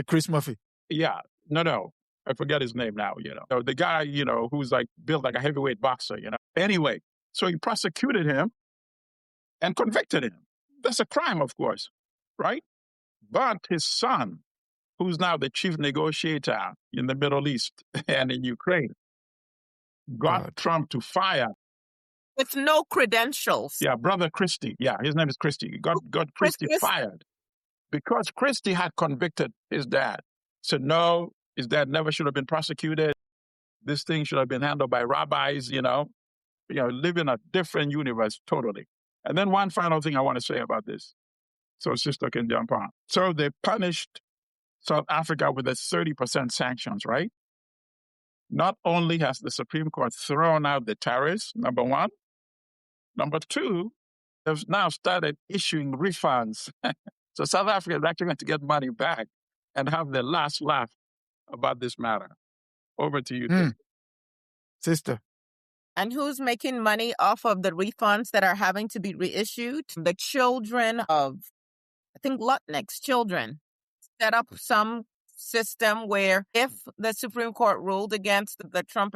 Speaker 1: Chris Murphy.
Speaker 3: Yeah, no. I forget his name now, So the guy, who's like built like a heavyweight boxer, Anyway, so he prosecuted him and convicted him. That's a crime, of course, right? But his son, who's now the chief negotiator in the Middle East and in Ukraine, got Trump to fire.
Speaker 2: With no credentials.
Speaker 3: Yeah, brother Christie. Yeah, his name is Christie. Got Christie fired because Christie had convicted his dad. Said, no, his dad never should have been prosecuted. This thing should have been handled by rabbis, live in a different universe totally. And then one final thing I want to say about this, so sister can jump on. So they punished South Africa with a 30% sanctions, right? Not only has the Supreme Court thrown out the tariffs, number one. Number two, they've now started issuing refunds So South Africa is actually going to get money back and have the last laugh about this matter. Over to you,
Speaker 1: Sister.
Speaker 2: And who's making money off of the refunds that are having to be reissued? The children of, I think, Lutnick's children set up some system where if the Supreme Court ruled against the Trump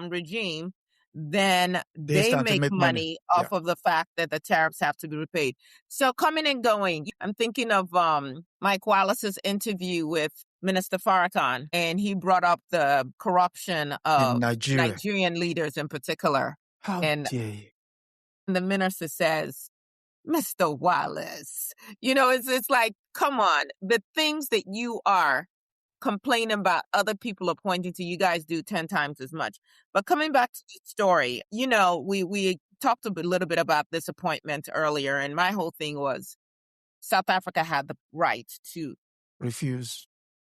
Speaker 2: regime, then they make money off of the fact that the tariffs have to be repaid. So coming and going, I'm thinking of Mike Wallace's interview with Minister Farrakhan, and he brought up the corruption of Nigerian leaders in particular.
Speaker 1: How dare you?
Speaker 2: And the minister says, Mr. Wallace, it's like, come on, the things that you are complaining about other people are pointing to, you guys do 10 times as much. But coming back to the story, we talked a little bit about this appointment earlier, and my whole thing was South Africa had the right to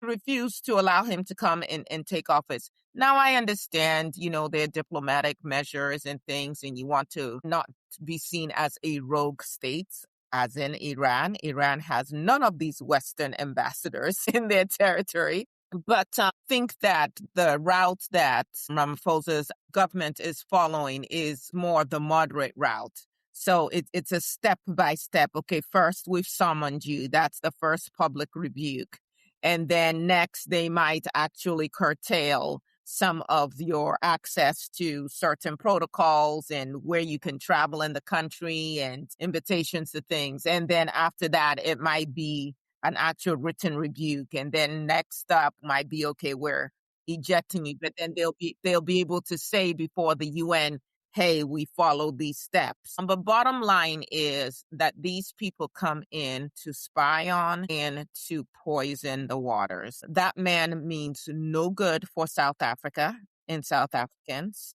Speaker 2: refused to allow him to come and take office. Now I understand, their diplomatic measures and things, and you want to not be seen as a rogue state, as in Iran. Iran has none of these Western ambassadors in their territory. But I think that the route that Ramaphosa's government is following is more the moderate route. So it's a step by step. Okay, first we've summoned you. That's the first public rebuke. And then next, they might actually curtail some of your access to certain protocols and where you can travel in the country and invitations to things. And then after that, it might be an actual written rebuke. And then next up might be, okay, we're ejecting you. But then they'll be able to say before the UN, hey, we followed these steps. The bottom line is that these people come in to spy on and to poison the waters. That man means no good for South Africa and South Africans.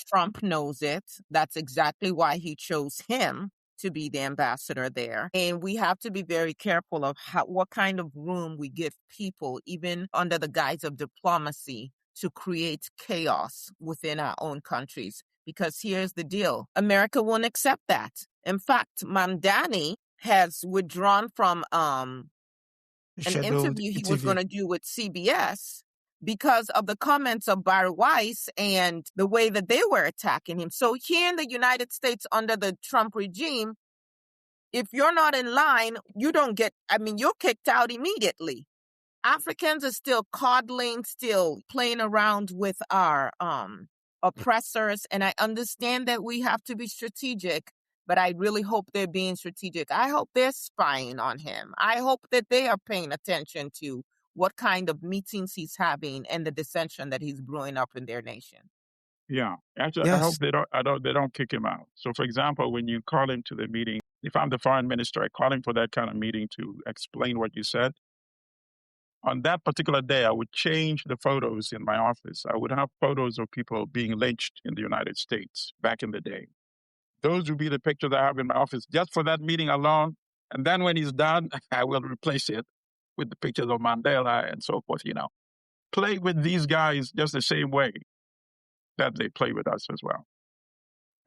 Speaker 2: Trump knows it. That's exactly why he chose him to be the ambassador there. And we have to be very careful of what kind of room we give people, even under the guise of diplomacy, to create chaos within our own countries. Because here's the deal. America won't accept that. In fact, Mamdani has withdrawn from an interview he was going to do with CBS because of the comments of Barry Weiss and the way that they were attacking him. So here in the United States under the Trump regime, if you're not in line, you're kicked out immediately. Africans are still coddling, still playing around with our oppressors. And I understand that we have to be strategic, but I really hope they're being strategic. I hope they're spying on him. I hope that they are paying attention to what kind of meetings he's having and the dissension that he's brewing up in their nation.
Speaker 3: Yeah, actually, yes. I hope they don't kick him out. So, for example, when you call him to the meeting, if I'm the foreign minister, I call him for that kind of meeting to explain what you said. On that particular day, I would change the photos in my office. I would have photos of people being lynched in the United States back in the day. Those would be the pictures I have in my office just for that meeting alone. And then when he's done, I will replace it with the pictures of Mandela and so forth, Play with these guys just the same way that they play with us as well.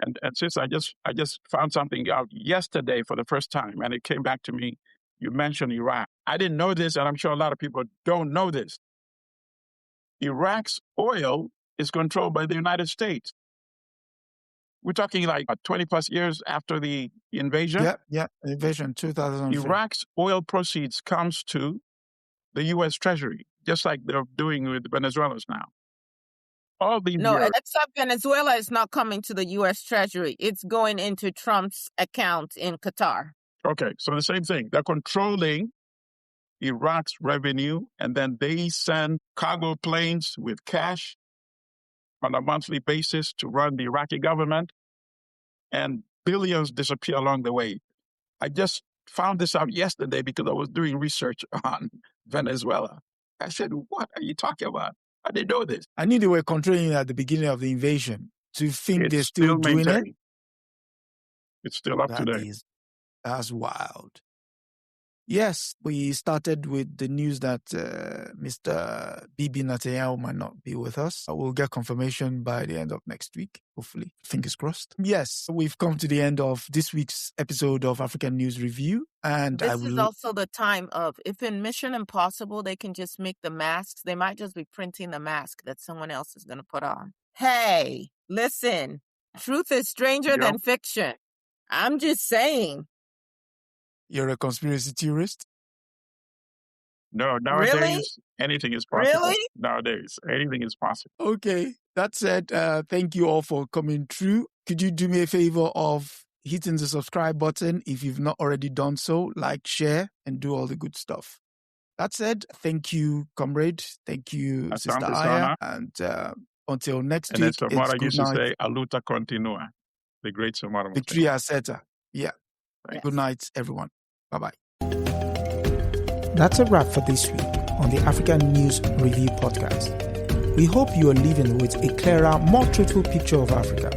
Speaker 3: And since I just found something out yesterday for the first time, and it came back to me, you mentioned Iraq. I didn't know this, and I'm sure a lot of people don't know this. Iraq's oil is controlled by the United States. We're talking like 20 plus years after the invasion.
Speaker 1: Yeah, invasion 2003.
Speaker 3: Iraq's oil proceeds comes to the U.S. Treasury, just like they're doing with Venezuela's now. All these years.
Speaker 2: Except Venezuela is not coming to the U.S. Treasury. It's going into Trump's account in Qatar.
Speaker 3: Okay, so the same thing. They're controlling Iraq's revenue, and then they send cargo planes with cash on a monthly basis to run the Iraqi government, and billions disappear along the way. I just found this out yesterday because I was doing research on Venezuela. I said, what are you talking about? I didn't know this.
Speaker 1: I knew they were controlling it at the beginning of the invasion. Do you think they're still doing it?
Speaker 3: It's still up today.
Speaker 1: That's wild. Yes, we started with the news that Mr. Bibi Netanyahu might not be with us. We'll get confirmation by the end of next week, hopefully. Fingers crossed. Yes, we've come to the end of this week's episode of African News Review. And
Speaker 2: this is also the time of, if in Mission Impossible they can just make the masks, they might just be printing the mask that someone else is going to put on. Hey, listen, truth is stranger than fiction. I'm just saying.
Speaker 1: You're a conspiracy theorist?
Speaker 3: No, nowadays, anything is possible.
Speaker 2: Really?
Speaker 3: Nowadays, anything is possible.
Speaker 1: Okay. That said, thank you all for coming through. Could you do me a favor of hitting the subscribe button if you've not already done so? Like, share, and do all the good stuff. That said, thank you, comrade. Thank you, Sister Aya. And until next week,
Speaker 3: it's good night. Used to say, "Aluta continua." The great Samara.
Speaker 1: Victoria Seta. Yeah. Yes. Good night, everyone. Bye-bye. That's a wrap for this week on the African News Review podcast. We hope you are leaving with a clearer, more truthful picture of Africa.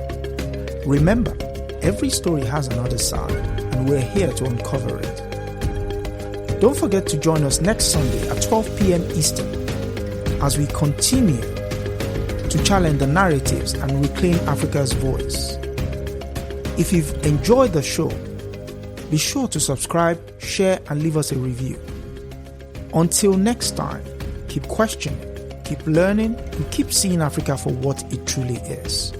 Speaker 1: Remember, every story has another side, and we're here to uncover it. Don't forget to join us next Sunday at 12 p.m. Eastern as we continue to challenge the narratives and reclaim Africa's voice. If you've enjoyed the show, be sure to subscribe, share, and leave us a review. Until next time, keep questioning, keep learning, and keep seeing Africa for what it truly is.